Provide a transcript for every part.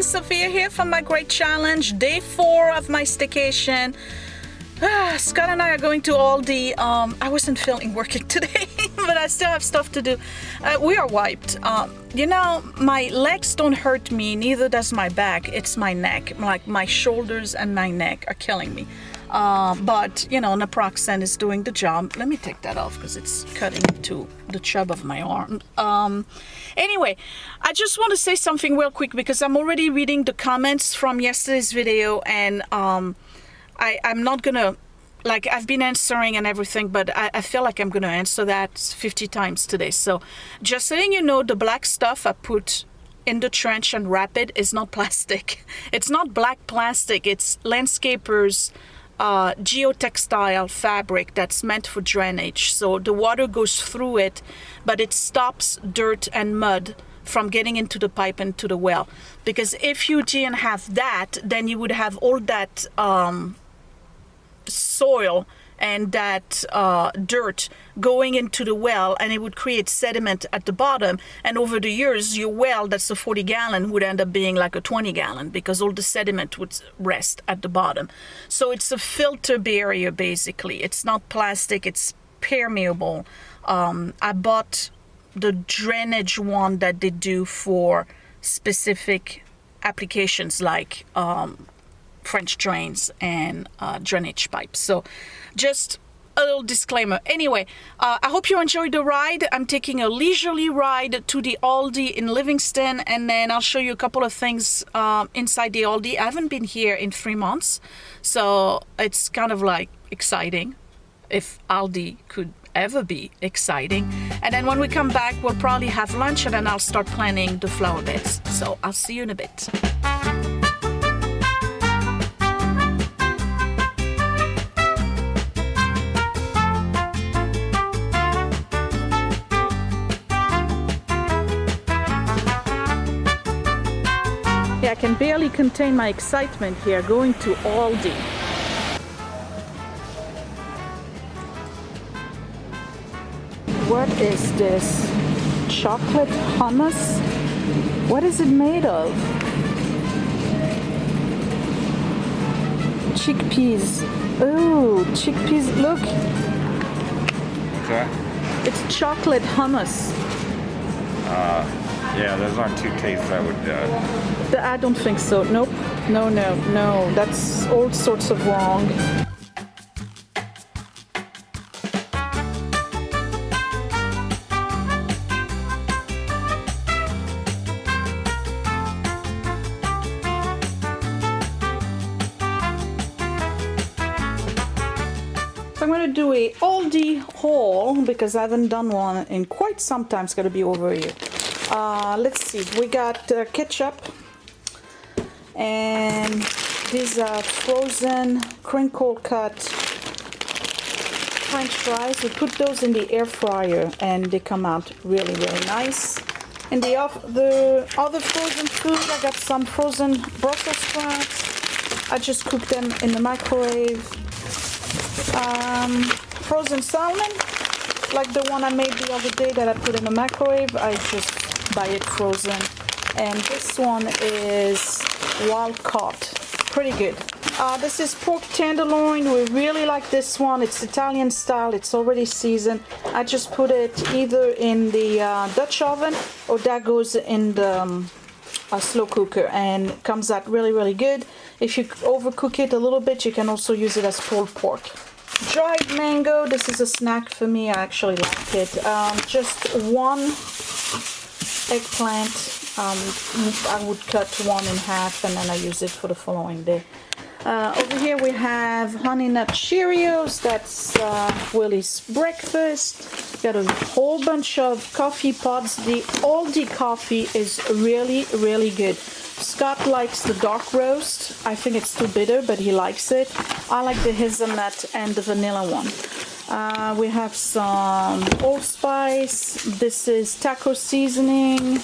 everyone, Sophia here from my great challenge, day 4 of my staycation. Scott and I are going to Aldi. I wasn't feeling working today, but I still have stuff to do. We are wiped. You know, my legs don't hurt me, neither does my back. It's my neck. Like my shoulders and my neck are killing me. But, you know, naproxen is doing the job. Let me take that off because it's cutting to the chub of my arm. Anyway, I just want to say something real quick because I'm already reading the comments from yesterday's video, and I'm not gonna, like, I've been answering and everything, but I feel like I'm gonna answer that 50 times today. So just letting you know, the black stuff I put in the trench and wrap it is not plastic. It's not black plastic. It's landscapers geotextile fabric that's meant for drainage. So the water goes through it, but it stops dirt and mud from getting into the pipe and to the well. Because if you didn't have that, then you would have all that soil and that dirt going into the well, and it would create sediment at the bottom. And over the years, your well that's a 40-gallon would end up being like a 20-gallon because all the sediment would rest at the bottom. So it's a filter barrier, basically. It's not plastic, it's permeable. I bought the drainage one that they do for specific applications like French drains and drainage pipes. So just a little disclaimer. Anyway, I hope you enjoyed the ride. I'm taking a leisurely ride to the Aldi in Livingston, and then I'll show you a couple of things inside the Aldi. I haven't been here in 3 months, so it's kind of like exciting, if Aldi could ever be exciting. And then when we come back, we'll probably have lunch, and then I'll start planting the flower beds. So I'll see you in a bit. I can barely contain my excitement here going to Aldi. What is this? Chocolate hummus? What is it made of? Chickpeas. Oh, chickpeas. Look. What's that? It's chocolate hummus. Yeah, those aren't two tastes I would... I don't think so. Nope. No. That's all sorts of wrong. So I'm going to do a Aldi haul because I haven't done one in quite some time. It's going to be over a year. Let's see, we got ketchup, and these are frozen crinkle cut French fries. We put those in the air fryer and they come out really nice. In the other frozen food, I got some frozen Brussels sprouts. I just cooked them in the microwave. Frozen salmon, like the one I made the other day that I put in the microwave. I just buy it frozen. And this one is wild caught. Pretty good. This is pork tenderloin. We really like this one. It's Italian style. It's already seasoned. I just put it either in the Dutch oven or that goes in the slow cooker, and it comes out really good. If you overcook it a little bit, you can also use it as pulled pork. Dried mango. This is a snack for me. I actually like it. Just one eggplant. I would cut one in half and then I use it for the following day. Over here we have Honey Nut Cheerios. That's Willie's breakfast. Got a whole bunch of coffee pods. The Aldi coffee is really good. Scott likes the dark roast. I think it's too bitter, but he likes it. I like the hazelnut and the vanilla one. We have some allspice. This is taco seasoning.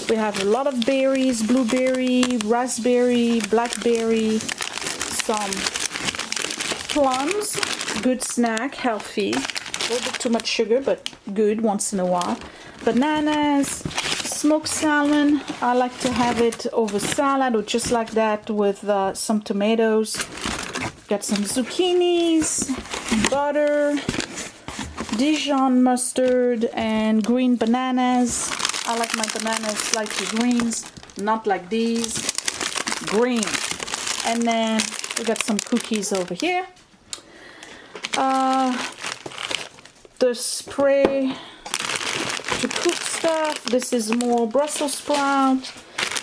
We have a lot of berries, blueberry, raspberry, blackberry, some plums, good snack, healthy, a little bit too much sugar, but good once in a while. Bananas, smoked salmon. I like to have it over salad or just like that with some tomatoes. Got some zucchinis, butter, Dijon mustard, and green bananas. I like my bananas slightly greens, not like these, green. And then we got some cookies over here. The spray to cook stuff. This is more Brussels sprout.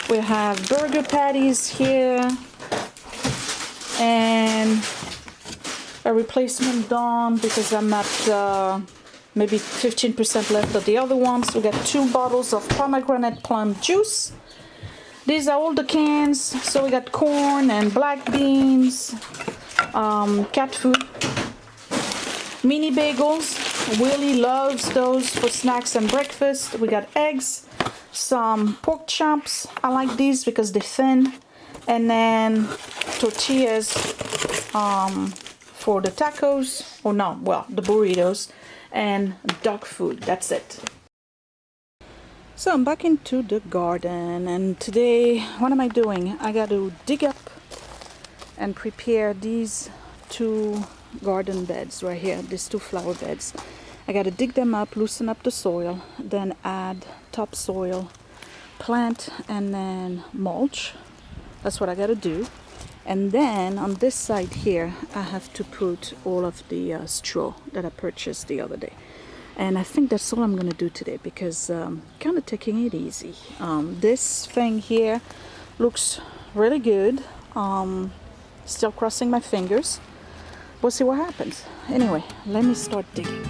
We have burger patties here. And a replacement Dawn because I'm at maybe 15% left of the other ones. We got 2 bottles of pomegranate plum juice. These are all the cans. So we got corn and black beans, cat food, mini bagels. Willie loves those for snacks and breakfast. We got eggs, some pork chops. I like these because they're thin. And then tortillas for the tacos, or no, well, the burritos, and dog food. That's it. So I'm back into the garden, and today, what am I doing? I got to dig up and prepare these 2 garden beds right here, these 2 flower beds. I got to dig them up, loosen up the soil, then add topsoil, plant, and then mulch. That's what I got to do. And then on this side here, I have to put all of the straw that I purchased the other day. And I think that's all I'm going to do today because kind of taking it easy. This thing here looks really good. Still crossing my fingers. We'll see what happens. Anyway, let me start digging.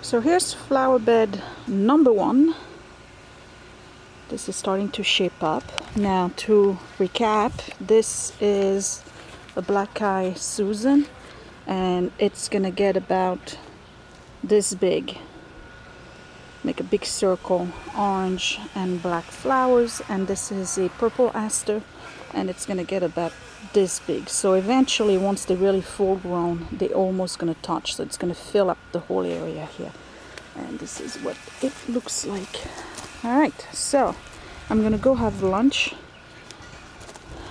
So here's flower bed number 1. This is starting to shape up. Now to recap, this is a black eye Susan, and it's gonna get about this big. Make a big circle, orange and black flowers, and this is a purple aster, and it's gonna get about this big. So eventually, once they're really full grown, they're almost gonna touch. So it's gonna fill up the whole area here. And this is what it looks like. All right, so I'm gonna go have lunch,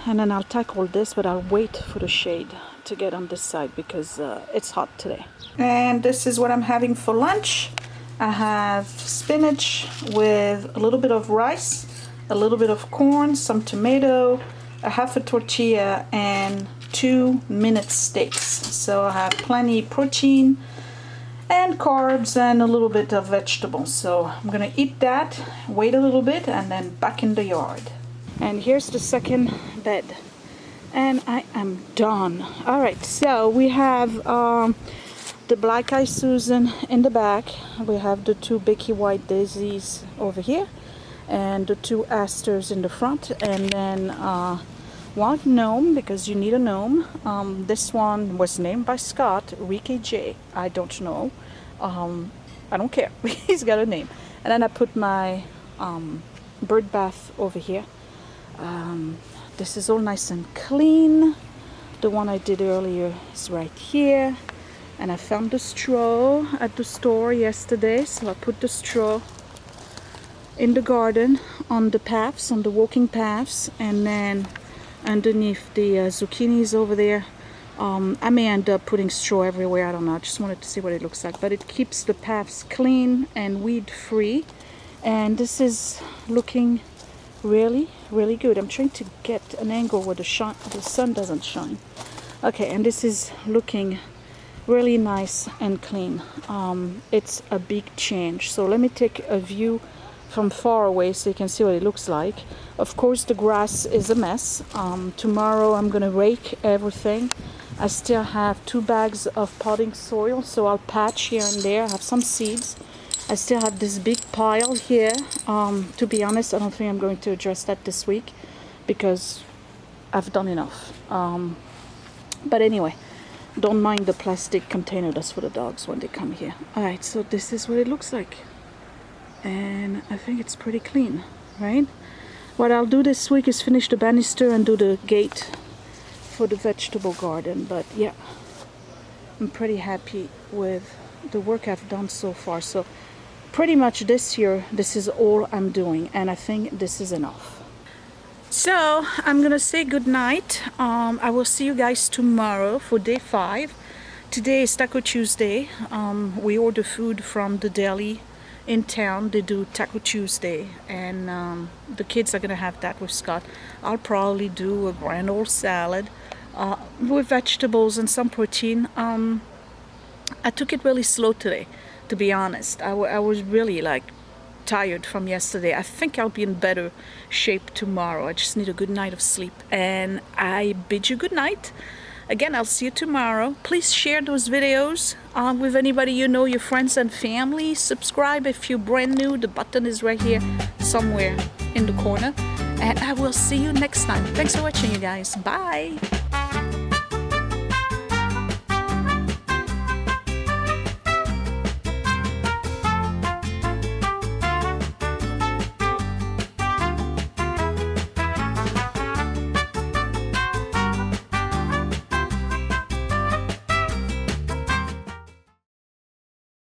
and then I'll tackle this, but I'll wait for the shade to get on this side because it's hot today. And this is what I'm having for lunch. I have spinach with a little bit of rice, a little bit of corn, some tomato, a half a tortilla, and 2 minute steaks. So I have plenty protein and carbs and a little bit of vegetables. So I'm gonna eat that, wait a little bit, and then back in the yard. And here's the second bed, and I am done. All right, so we have the Black Eyed Susan in the back. We have the 2 Bicky White Daisies over here, and the 2 asters in the front, and then one gnome, because you need a gnome. This one was named by Scott, Ricky J. I don't know. I don't care. He's got a name. And then I put my bird bath over here. This is all nice and clean. The one I did earlier is right here. And I found the straw at the store yesterday, so I put the straw in the garden on the paths, on the walking paths, and then underneath the zucchinis over there. I may end up putting straw everywhere, I don't know. I just wanted to see what it looks like, but it keeps the paths clean and weed free. And this is looking really, really good. I'm trying to get an angle where the sun doesn't shine. Okay, and this is looking really nice and clean. It's a big change. So let me take a view from far away so you can see what it looks like. Of course, the grass is a mess. Tomorrow I'm gonna rake everything. I still have 2 bags of potting soil, so I'll patch here and there. I have some seeds. I still have this big pile here. To be honest, I don't think I'm going to address that this week because I've done enough. But anyway, don't mind the plastic container. That's for the dogs when they come here. All right, so this is what it looks like. And I think it's pretty clean, right? What I'll do this week is finish the banister and do the gate for the vegetable garden. But yeah, I'm pretty happy with the work I've done so far. So pretty much this year, this is all I'm doing, and I think this is enough. So I'm gonna say good night. I will see you guys tomorrow for day 5. Today is Taco Tuesday. We order food from the deli in town. They do Taco Tuesday, and the kids are gonna have that with Scott. I'll probably do a grand old salad with vegetables and some protein. I took it really slow today, to be honest. I was really tired from yesterday. I think I'll be in better shape tomorrow. I just need a good night of sleep, and I bid you good night. Again, I'll see you tomorrow. Please share those videos with anybody you know, your friends and family. Subscribe if you're brand new. The button is right here somewhere in the corner. And I will see you next time. Thanks for watching, you guys. Bye.